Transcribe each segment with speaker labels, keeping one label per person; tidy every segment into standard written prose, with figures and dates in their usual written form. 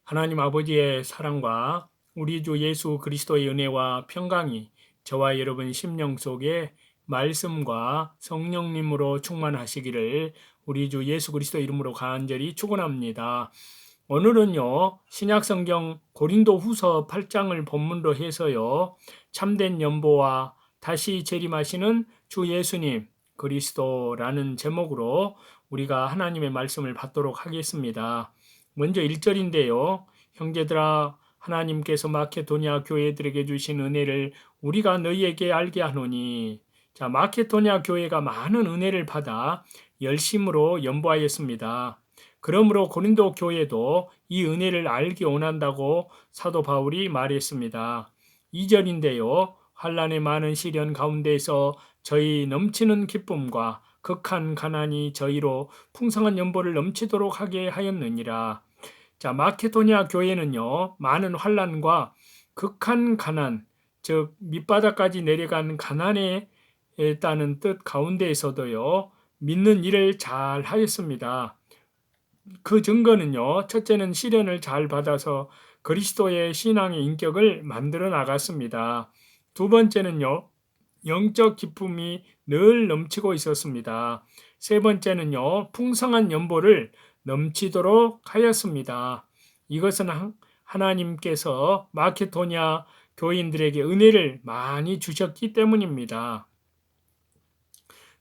Speaker 1: 하나님 아버지의 사랑과 우리 주 예수 그리스도의 은혜와 평강이 저와 여러분 심령 속에 말씀과 성령님으로 충만하시기를 우리 주 예수 그리스도 이름으로 간절히 축원합니다. 오늘은요, 신약성경 고린도 후서 8장을 본문으로 해서요, 참된 연보와 다시 재림하시는 주 예수님 그리스도라는 제목으로 우리가 하나님의 말씀을 받도록 하겠습니다. 먼저 1절인데요. 형제들아, 하나님께서 마케도니아 교회들에게 주신 은혜를 우리가 너희에게 알게 하노니. 자, 마케도니아 교회가 많은 은혜를 받아 열심으로 연보하였습니다. 그러므로 고린도 교회도 이 은혜를 알기 원한다고 사도 바울이 말했습니다. 2절인데요. 환난의 많은 시련 가운데서 저희 넘치는 기쁨과 극한 가난이 저희로 풍성한 연보를 넘치도록 하게 하였느니라. 자, 마케도니아 교회는요, 많은 환난과 극한 가난, 즉 밑바닥까지 내려간 가난에 따른 뜻 가운데에서도요, 믿는 일을 잘 하였습니다. 그 증거는요, 첫째는 시련을 잘 받아서 그리스도의 신앙의 인격을 만들어 나갔습니다. 두 번째는요, 영적 기쁨이 늘 넘치고 있었습니다. 세 번째는요, 풍성한 연보를 넘치도록 하였습니다. 이것은 하나님께서 마케도니아 교인들에게 은혜를 많이 주셨기 때문입니다.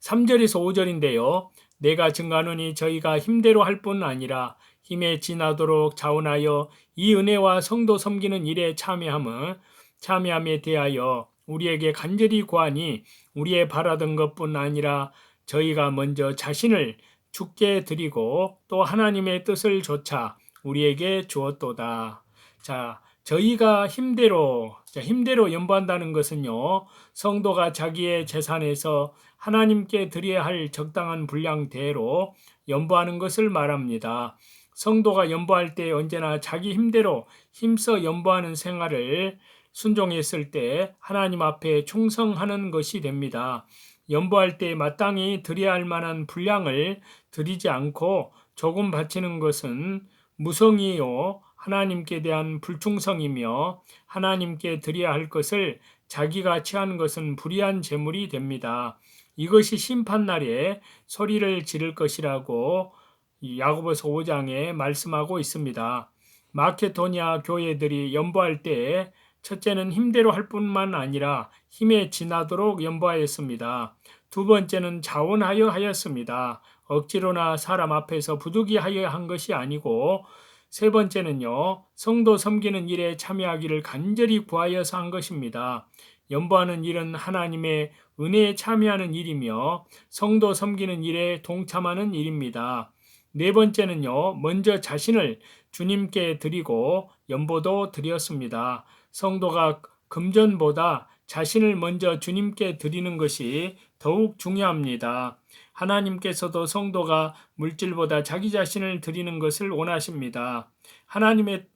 Speaker 1: 3절에서 5절인데요. 내가 증가하노니 저희가 힘대로 할 뿐 아니라 힘에 지나도록 자원하여 이 은혜와 성도 섬기는 일에 참여함에 대하여 우리에게 간절히 구하니 우리의 바라던 것뿐 아니라 저희가 먼저 자신을 주께 드리고 또 하나님의 뜻을 조차 우리에게 주었도다. 자, 저희가 힘대로 연보한다는 것은요, 성도가 자기의 재산에서 하나님께 드려야 할 적당한 분량대로 연보하는 것을 말합니다. 성도가 연보할 때 언제나 자기 힘대로 힘써 연보하는 생활을 순종했을 때 하나님 앞에 충성하는 것이 됩니다. 연보할 때 마땅히 드려야 할 만한 분량을 드리지 않고 조금 바치는 것은 무성이요, 하나님께 대한 불충성이며 하나님께 드려야 할 것을 자기가 취하는 것은 불의한 재물이 됩니다. 이것이 심판날에 소리를 지를 것이라고 야고보서 5장에 말씀하고 있습니다. 마케도니아 교회들이 연보할 때 첫째는 힘대로 할 뿐만 아니라 힘에 지나도록 연보하였습니다. 두 번째는 자원하여 하였습니다. 억지로나 사람 앞에서 부득이하여 한 것이 아니고, 세 번째는요, 성도 섬기는 일에 참여하기를 간절히 구하여서 한 것입니다. 연보하는 일은 하나님의 은혜에 참여하는 일이며 성도 섬기는 일에 동참하는 일입니다. 네 번째는요, 먼저 자신을 주님께 드리고 연보도 드렸습니다. 성도가 금전보다 자신을 먼저 주님께 드리는 것이 더욱 중요합니다. 하나님께서도 성도가 물질보다 자기 자신을 드리는 것을 원하십니다. 하나님의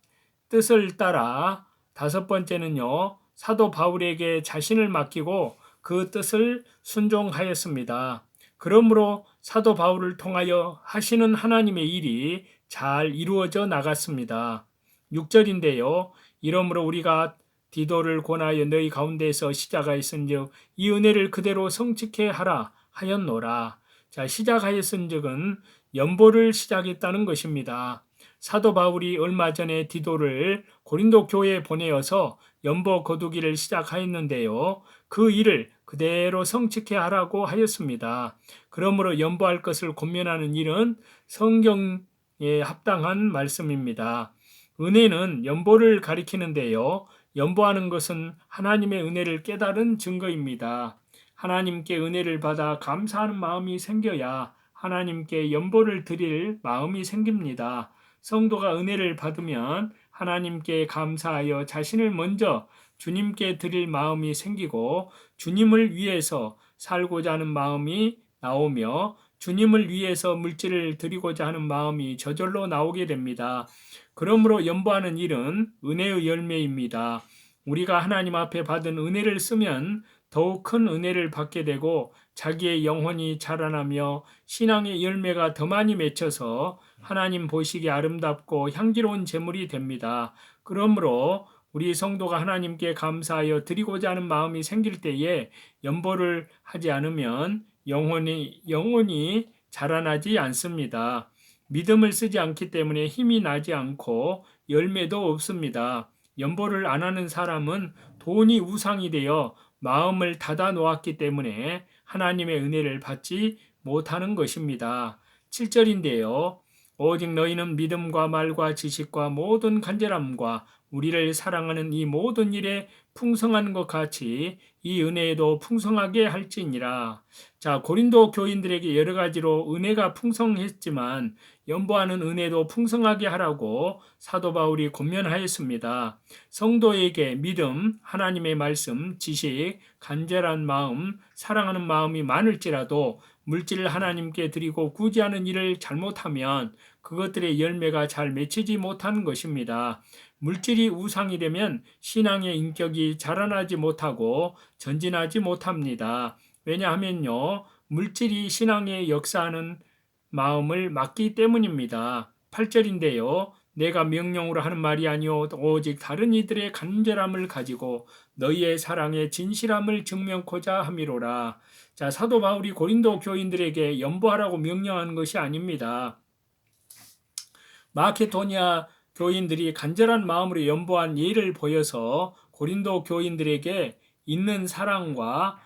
Speaker 1: 뜻을 따라 다섯 번째는요, 사도 바울에게 자신을 맡기고 그 뜻을 순종하였습니다. 그러므로 사도 바울을 통하여 하시는 하나님의 일이 잘 이루어져 나갔습니다. 6절인데요. 이러므로 우리가 디도를 권하여 너희 가운데에서 시작하였은즉 이 은혜를 그대로 성취케 하라 하였노라. 자, 시작하였은즉은 연보를 시작했다는 것입니다. 사도 바울이 얼마 전에 디도를 고린도 교회에 보내어서 연보 거두기를 시작하였는데요. 그 일을 그대로 성취케 하라고 하였습니다. 그러므로 연보할 것을 권면하는 일은 성경에 합당한 말씀입니다. 은혜는 연보를 가리키는데요. 연보하는 것은 하나님의 은혜를 깨달은 증거입니다. 하나님께 은혜를 받아 감사하는 마음이 생겨야 하나님께 연보를 드릴 마음이 생깁니다. 성도가 은혜를 받으면 하나님께 감사하여 자신을 먼저 주님께 드릴 마음이 생기고 주님을 위해서 살고자 하는 마음이 나오며 주님을 위해서 물질을 드리고자 하는 마음이 저절로 나오게 됩니다. 그러므로 연보하는 일은 은혜의 열매입니다. 우리가 하나님 앞에 받은 은혜를 쓰면 더욱 큰 은혜를 받게 되고 자기의 영혼이 자라나며 신앙의 열매가 더 많이 맺혀서 하나님 보시기에 아름답고 향기로운 제물이 됩니다. 그러므로 우리 성도가 하나님께 감사하여 드리고자 하는 마음이 생길 때에 염보를 하지 않으면 영혼이 자라나지 않습니다. 믿음을 쓰지 않기 때문에 힘이 나지 않고 열매도 없습니다. 염보를 안 하는 사람은 돈이 우상이 되어 마음을 닫아 놓았기 때문에 하나님의 은혜를 받지 못하는 것입니다. 7절인데요. 오직 너희는 믿음과 말과 지식과 모든 간절함과 우리를 사랑하는 이 모든 일에 풍성한 것 같이 이 은혜에도 풍성하게 할지니라. 자, 고린도 교인들에게 여러 가지로 은혜가 풍성했지만 연보하는 은혜도 풍성하게 하라고 사도 바울이 권면하였습니다. 성도에게 믿음, 하나님의 말씀, 지식, 간절한 마음, 사랑하는 마음이 많을지라도 물질을 하나님께 드리고 구제하는 일을 잘못하면 그것들의 열매가 잘 맺히지 못하는 것입니다. 물질이 우상이 되면 신앙의 인격이 자라나지 못하고 전진하지 못합니다. 왜냐하면요, 물질이 신앙의 역사하는 마음을 막기 때문입니다. 8절인데요. 내가 명령으로 하는 말이 아니오 오직 다른 이들의 간절함을 가지고 너희의 사랑의 진실함을 증명코자 함이로라. 자, 사도 바울이 고린도 교인들에게 연보하라고 명령하는 것이 아닙니다. 마케도니아 교인들이 간절한 마음으로 연보한 예를 보여서 고린도 교인들에게 있는 사랑과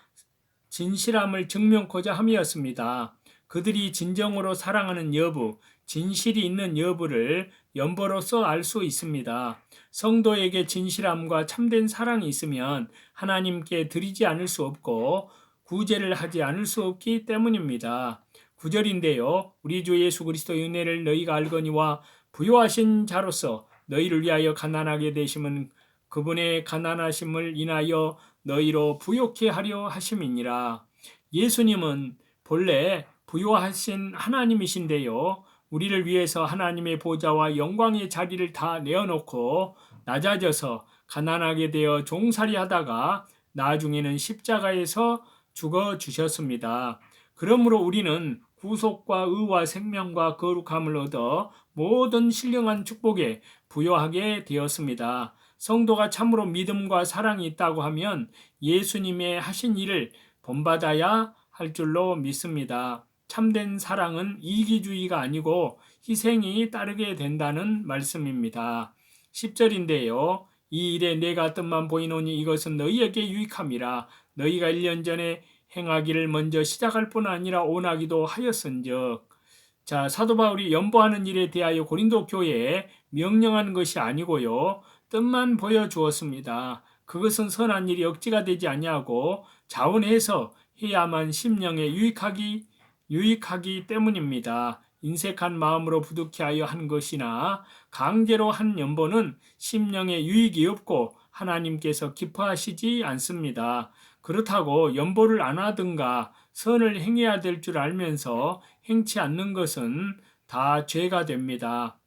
Speaker 1: 진실함을 증명코자 함이었습니다. 그들이 진정으로 사랑하는 여부, 진실이 있는 여부를 연보로서 알 수 있습니다. 성도에게 진실함과 참된 사랑이 있으면 하나님께 드리지 않을 수 없고 구제를 하지 않을 수 없기 때문입니다. 9절인데요. 우리 주 예수 그리스도의 은혜를 너희가 알거니와 부요하신 자로서 너희를 위하여 가난하게 되심은 그분의 가난하심을 인하여 너희로 부요케 하려 하심이니라. 예수님은 본래 부요하신 하나님이신데요. 우리를 위해서 하나님의 보좌와 영광의 자리를 다 내어놓고 낮아져서 가난하게 되어 종살이 하다가 나중에는 십자가에서 죽어 주셨습니다. 그러므로 우리는 구속과 의와 생명과 거룩함을 얻어 모든 신령한 축복에 부요하게 되었습니다. 성도가 참으로 믿음과 사랑이 있다고 하면 예수님의 하신 일을 본받아야 할 줄로 믿습니다. 참된 사랑은 이기주의가 아니고 희생이 따르게 된다는 말씀입니다. 10절인데요. 이 일에 내가 뜻만 보이노니 이것은 너희에게 유익함이라. 너희가 1년 전에 행하기를 먼저 시작할 뿐 아니라 원하기도 하였은즉. 자, 사도 바울이 연보하는 일에 대하여 고린도 교회에 명령하는 것이 아니고요. 뜻만 보여주었습니다. 그것은 선한 일이 억지가 되지 아니하고 자원해서 해야만 심령에 유익하기 때문입니다. 인색한 마음으로 부득히 하여 한 것이나 강제로 한 연보는 심령에 유익이 없고 하나님께서 기뻐하시지 않습니다. 그렇다고 연보를 안 하든가 선을 행해야 될 줄 알면서 행치 않는 것은 다 죄가 됩니다.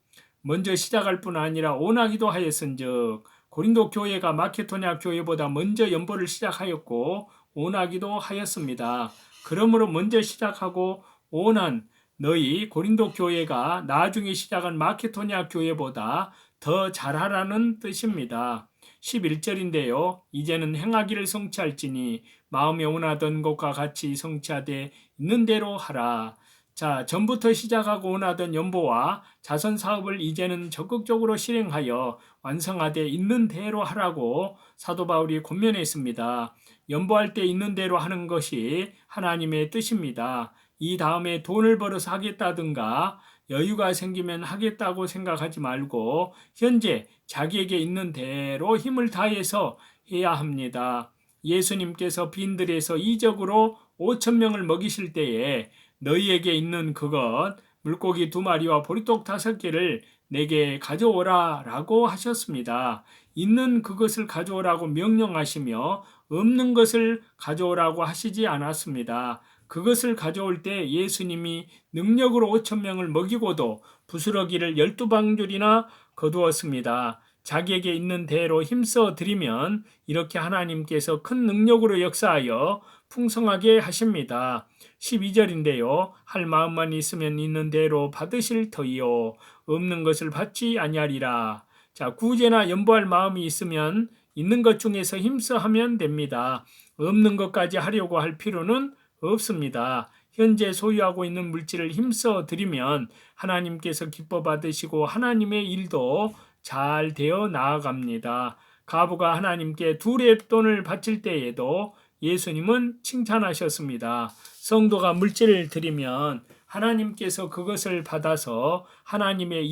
Speaker 1: 먼저 시작할 뿐 아니라 원하기도 하였은즉 고린도 교회가 마케도니아 교회보다 먼저 연보를 시작하였고 원하기도 하였습니다. 그러므로 먼저 시작하고 원한 너희 고린도 교회가 나중에 시작한 마케도니아 교회보다 더 잘하라는 뜻입니다. 11절인데요. 이제는 행하기를 성취할지니 마음에 원하던 것과 같이 성취하되 있는 대로 하라. 자, 전부터 시작하고 원하던 연보와 자선 사업을 이제는 적극적으로 실행하여 완성하되 있는 대로 하라고 사도 바울이 권면했습니다. 연보할 때 있는 대로 하는 것이 하나님의 뜻입니다. 이 다음에 돈을 벌어서 하겠다든가 여유가 생기면 하겠다고 생각하지 말고 현재 자기에게 있는 대로 힘을 다해서 해야 합니다. 예수님께서 빈들에서 이적으로 5,000명을 먹이실 때에 너희에게 있는 그것 물고기 2마리와 보리떡 5개를 내게 가져오라 라고 하셨습니다. 있는 그것을 가져오라고 명령하시며 없는 것을 가져오라고 하시지 않았습니다. 그것을 가져올 때 예수님이 능력으로 5,000명을 먹이고도 부스러기를 12방울이나 거두었습니다. 자기에게 있는 대로 힘써 드리면 이렇게 하나님께서 큰 능력으로 역사하여 풍성하게 하십니다. 12절인데요. 할 마음만 있으면 있는 대로 받으실 터이요 없는 것을 받지 아니하리라. 자, 구제나 연보할 마음이 있으면 있는 것 중에서 힘써 하면 됩니다. 없는 것까지 하려고 할 필요는 없습니다. 현재 소유하고 있는 물질을 힘써 드리면 하나님께서 기뻐 받으시고 하나님의 일도 잘 되어 나아갑니다. 과부가 하나님께 2렙돈을 바칠 때에도 예수님은 칭찬하셨습니다. 성도가 물질을 드리면 하나님께서 그것을 받아서 하나님의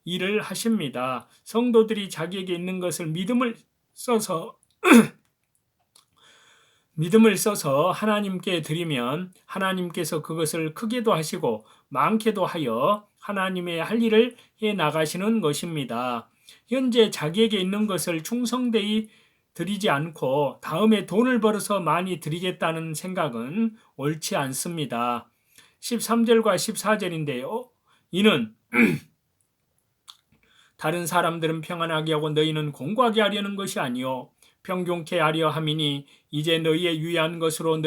Speaker 1: 일을 하십니다. 성도들이 자기에게 있는 것을 믿음을 써서 하나님께 드리면 하나님께서 그것을 크게도 하시고 많게도 하여 하나님의 할 일을 해 나가시는 것입니다. 현재 자기에게 있는 것을 충성되이 드리지 않고 다음에 돈을 벌어서 많이 드리겠다는 생각은 옳지 않습니다. 13절과 14절인데요. 이는 다른 사람들은 평안하게 하고 너희는 공고하게 하려는 것이 아니요 평균케 하려 함이니 이제 너희의 유의한 것으로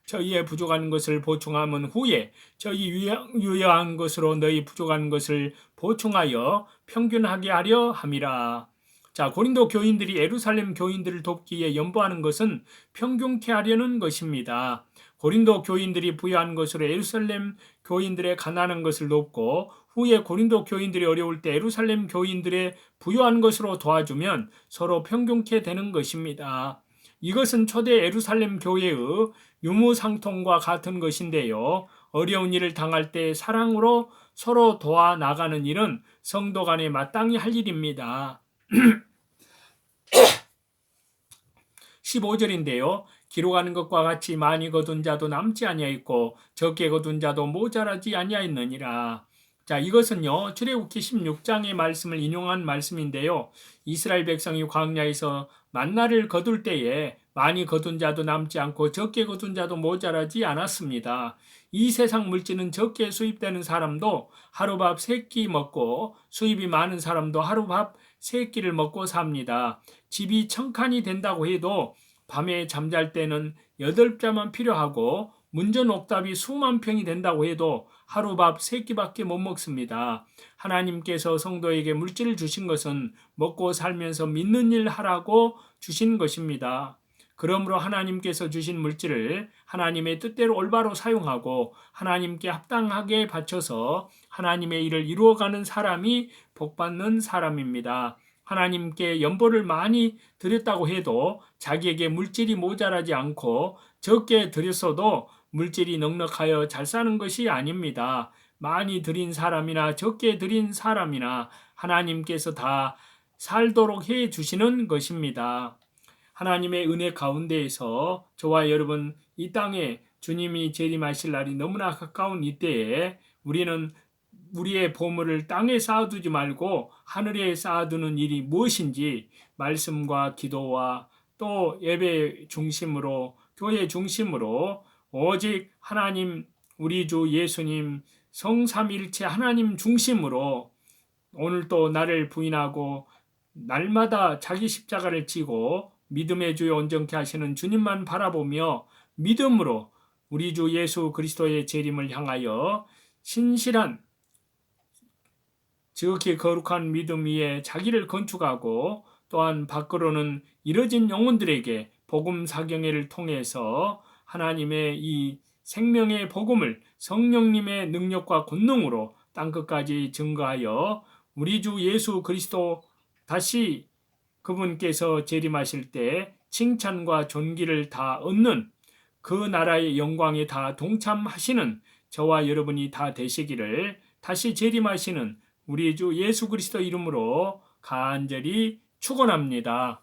Speaker 1: 저희의 부족한 것을 보충하면 후에 저희 유의한 것으로 너희 부족한 것을 보충하여 평균하게 하려 함이라. 자, 고린도 교인들이 예루살렘 교인들을 돕기에 연보하는 것은 평균케 하려는 것입니다. 고린도 교인들이 부여한 것으로 예루살렘 교인들의 가난한 것을 돕고 후에 고린도 교인들이 어려울 때 예루살렘 교인들의 부여한 것으로 도와주면 서로 평균케 되는 것입니다. 이것은 초대 예루살렘 교회의 유무상통과 같은 것인데요. 어려운 일을 당할 때 사랑으로 서로 도와 나가는 일은 성도 간에 마땅히 할 일입니다. 15절인데요. 기록하는 것과 같이 많이 거둔 자도 남지 아니하였고 적게 거둔 자도 모자라지 아니하였느니라. 자, 이것은요. 출애굽기 16장의 말씀을 인용한 말씀인데요. 이스라엘 백성이 광야에서 만나를 거둘 때에 많이 거둔 자도 남지 않고 적게 거둔 자도 모자라지 않았습니다. 이 세상 물질은 적게 수입되는 사람도 하루밥 3끼 먹고 수입이 많은 사람도 하루밥 3끼를 먹고 삽니다. 집이 1000칸이 된다고 해도 밤에 잠잘 때는 8자만 필요하고 문전옥답이 수만 평이 된다고 해도 하루밥 3끼밖에 못 먹습니다. 하나님께서 성도에게 물질을 주신 것은 먹고 살면서 믿는 일 하라고 주신 것입니다. 그러므로 하나님께서 주신 물질을 하나님의 뜻대로 올바로 사용하고 하나님께 합당하게 바쳐서 하나님의 일을 이루어가는 사람이 복받는 사람입니다. 하나님께 연보를 많이 드렸다고 해도 자기에게 물질이 모자라지 않고 적게 드렸어도 물질이 넉넉하여 잘 사는 것이 아닙니다. 많이 드린 사람이나 적게 드린 사람이나 하나님께서 다 살도록 해 주시는 것입니다. 하나님의 은혜 가운데에서 저와 여러분 이 땅에 주님이 재림하실 날이 너무나 가까운 이때에 우리는 우리의 보물을 땅에 쌓아두지 말고 하늘에 쌓아두는 일이 무엇인지 말씀과 기도와 또 예배 중심으로 교회 중심으로 오직 하나님 우리 주 예수님 성삼일체 하나님 중심으로 오늘 또 나를 부인하고 날마다 자기 십자가를 지고 믿음의 주에 온전케 하시는 주님만 바라보며 믿음으로 우리 주 예수 그리스도의 재림을 향하여 신실한 지극히 거룩한 믿음 위에 자기를 건축하고 또한 밖으로는 이뤄진 영혼들에게 복음 사경회를 통해서 하나님의 이 생명의 복음을 성령님의 능력과 권능으로 땅끝까지 증거하여 우리 주 예수 그리스도 다시 그분께서 재림하실 때 칭찬과 존귀를 다 얻는 그 나라의 영광에 다 동참하시는 저와 여러분이 다 되시기를 다시 재림하시는 우리 주 예수 그리스도 이름으로 간절히 축원합니다.